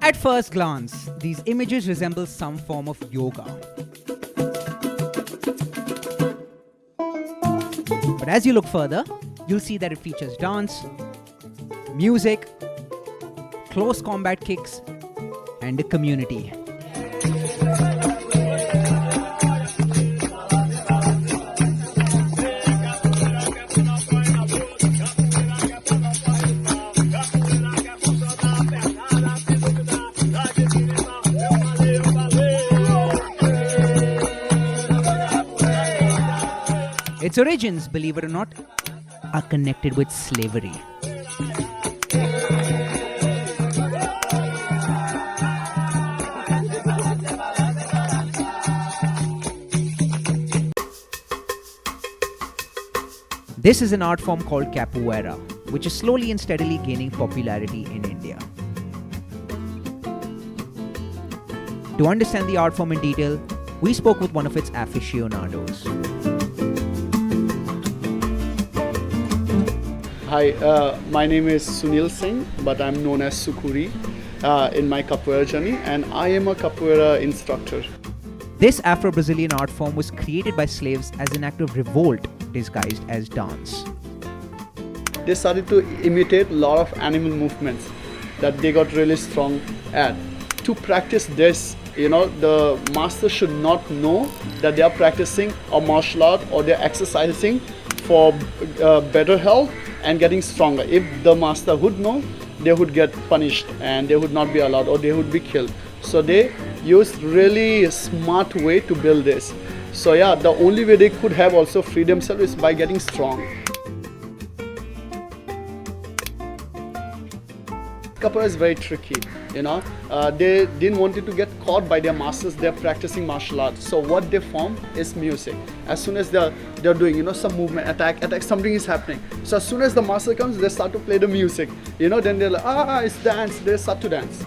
At first glance, these images resemble some form of yoga. But as you look further, you'll see that it features dance, music, close combat kicks, and a community. Its origins, believe it or not, are connected with slavery. This is an art form called Capoeira, which is slowly and steadily gaining popularity in India. To understand the art form in detail, we spoke with one of its aficionados. Hi, my name is Sunil Singh, but I'm known as Sucuri in my Capoeira journey, and I am a Capoeira instructor. This Afro-Brazilian art form was created by slaves as an act of revolt disguised as dance. They started to imitate a lot of animal movements that they got really strong at. To practice this, the master should not know that they are practicing a martial art or they're exercising for better health and getting stronger. If the master would know, they would get punished and they would not be allowed or they would be killed. So they used really smart way to build this. So yeah, the only way they could have also free themselves is by getting strong. Capoeira is very tricky, They didn't want it to get caught by their masters. They're practicing martial arts. So what they form is music. As soon as they're doing, some movement, attack, something is happening. So as soon as the master comes, they start to play the music. Then they're like, it's dance. They start to dance.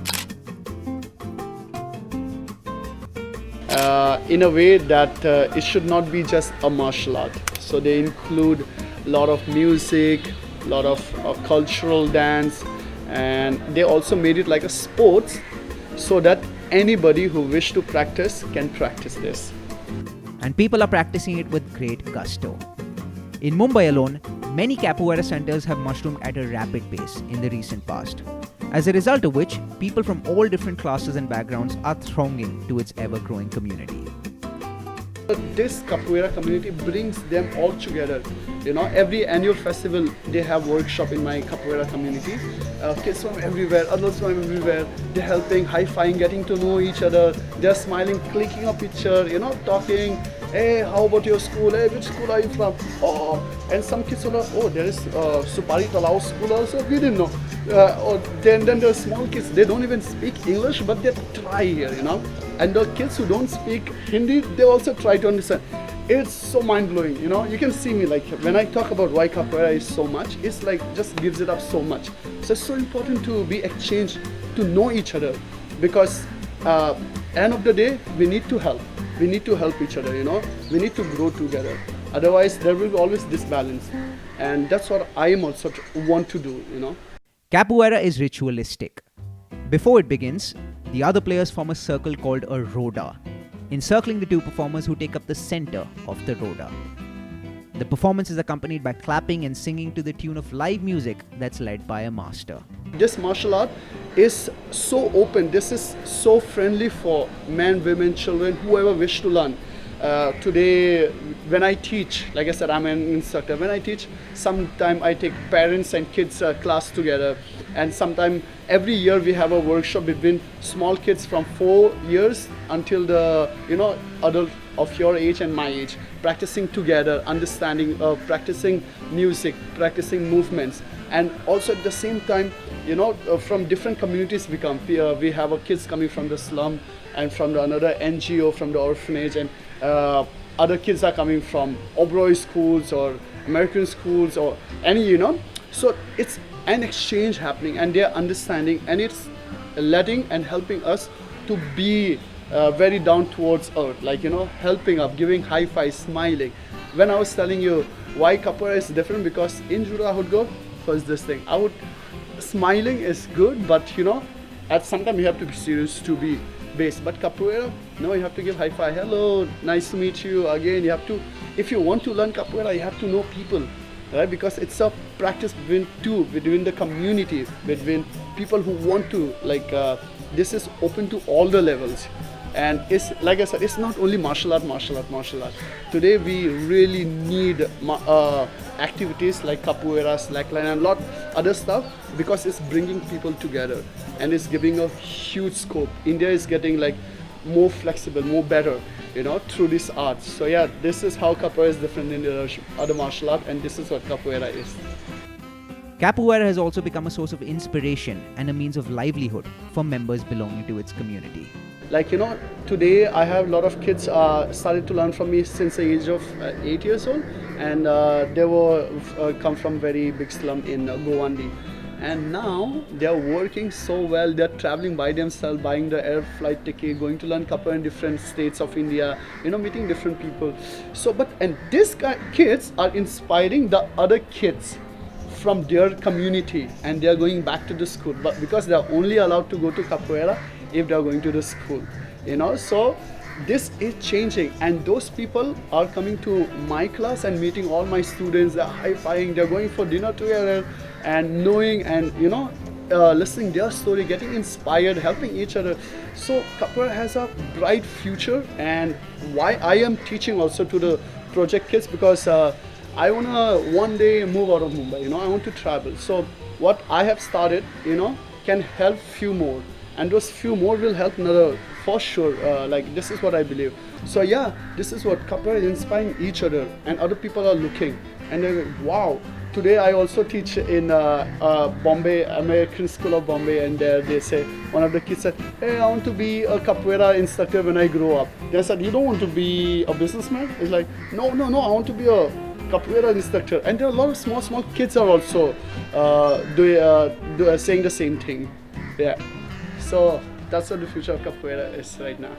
In a way that it should not be just a martial art. So they include a lot of music, a lot of cultural dance, and they also made it like a sport so that anybody who wish to practice can practice this. And people are practicing it with great gusto. In Mumbai alone, many capoeira centers have mushroomed at a rapid pace in the recent past, as a result of which people from all different classes and backgrounds are thronging to its ever-growing community. This capoeira community brings them all together. Every annual festival they have workshop in my capoeira community. Kids from everywhere, adults from everywhere. They're helping, high-fiving, getting to know each other. They're smiling, clicking a picture, talking. Hey, how about your school? Hey, which school are you from? Oh, and some kids are like, there is Supari Talao school also. We didn't know. Then there are small kids. They don't even speak English, but they try here, And the kids who don't speak Hindi, they also try to understand. It's so mind-blowing, You can see me like when I talk about why capoeira is so much, it's like just gives it up so much. So it's so important to be exchanged, to know each other, because end of the day, we need to help. We need to help each other, We need to grow together. Otherwise, there will be always this balance. And that's what I am also want to do, Capoeira is ritualistic. Before it begins, the other players form a circle called a roda, encircling the two performers who take up the center of the roda. The performance is accompanied by clapping and singing to the tune of live music that's led by a master. This martial art is so open. This is so friendly for men, women, children, whoever wish to learn. Today, when I teach, like I said, I'm an instructor. When I teach, sometimes I take parents and kids class together, and sometimes every year we have a workshop between small kids from 4 years until the adult of your age and my age, practicing together, understanding, practicing music, practicing movements, and also at the same time, from different communities we come. We have kids coming from the slum and from another NGO, from the orphanage, and other kids are coming from Oberoi schools or American schools or any, So it's an exchange happening, and they're understanding, and it's letting and helping us to be very down towards earth, like, helping up, giving high five, smiling. When I was telling you why capoeira is different, because in judo I would go, first this thing, I would smiling is good, but at some time you have to be serious to be based. But capoeira, no, you have to give high five. Hello, nice to meet you again. You have to, if you want to learn capoeira, you have to know people, right? Because it's a practice between the community, between people who want to, this is open to all the levels. And it's, like I said, it's not only martial art. Today we really need activities like capoeira, slackline, and a lot other stuff, because it's bringing people together and it's giving a huge scope. India is getting more flexible, more better, through this art. So yeah, this is how capoeira is different in the other martial art, and this is what capoeira is. Capoeira has also become a source of inspiration and a means of livelihood for members belonging to its community. Today I have a lot of kids started to learn from me since the age of 8 years old, and they were come from very big slum in Govandi. And now they are working so well, they are traveling by themselves, buying the air flight ticket, going to learn capoeira in different states of India, meeting different people. So, and these kids are inspiring the other kids from their community, and they are going back to the school, but because they are only allowed to go to capoeira if they are going to the school, so this is changing, and those people are coming to my class and meeting all my students. They're high-fiving, they're going for dinner together, and knowing and listening their story, getting inspired, helping each other. So capoeira has a bright future, and why I am teaching also to the project kids, because I want to one day move out of Mumbai, I want to travel. So what I have started, can help few more, and those few more will help another, for sure. This is what I believe. So yeah, this is what capoeira is inspiring each other, and other people are looking and they're like, wow. Today I also teach in Bombay, American School of Bombay, and there they say, one of the kids said, hey, I want to be a capoeira instructor when I grow up. They said, you don't want to be a businessman? It's like, no, I want to be a capoeira instructor. And there are a lot of small kids are also saying the same thing. Yeah. So that's what the future of capoeira is right now.